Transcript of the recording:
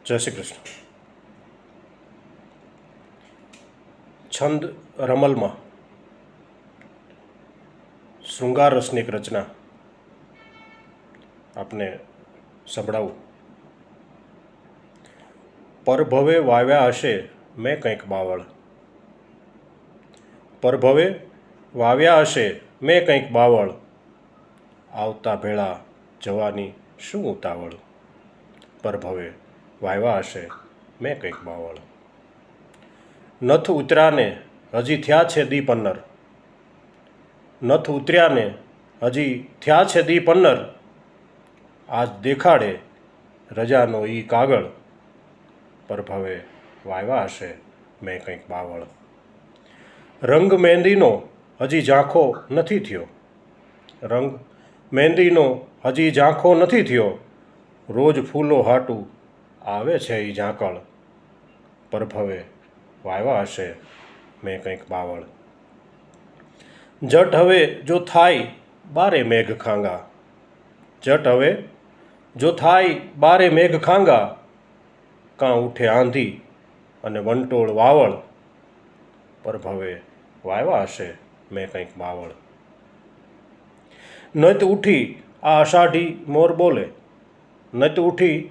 જય શ્રી કૃષ્ણ. છંદ રમલમાં શૃંગાર રસની એક રચના આપને સંભળાવું. પરભવે વાવ્યા હશે મેં કંઈક બાવળ, પરભવે વાવ્યા હશે મેં કંઈક બાવળ, આવતા ભેળા જવાની શું ઉતાવળ. પરભવે વાવ્યા હશે મેં કંઈક બાવળ. નથ ઉતર્યાને હજી થયા છે દી 15, નથ ઉતર્યાને હજી થયા છે દી 15, આજ દેખાડે રજાનો ઈ કાગળ. પરભવે વાવ્યા હશે મેં કંઈક બાવળ. રંગ મહેંદીનો હજી ઝાંખો નથી થયો, રંગ મહેંદીનો હજી ઝાંખો નથી થયો, રોજ ફૂલો હાટું આવે છે ઈ ઝાંકળ. પરભવે વાવ્યા હશે મેં કંઈક બાવળ. જટ હવે જો થાય બારે મેઘ ખાંગા, જટ હવે જો થાય બારે મેઘ ખાંગા, કાં ઉઠે આંધી અને વંટોળ વાવળ. પરભવે વાવ્યા હશે મેં કંઈક બાવળ. નત ઉઠી આ અષાઢી મોર બોલે, નત ઉઠી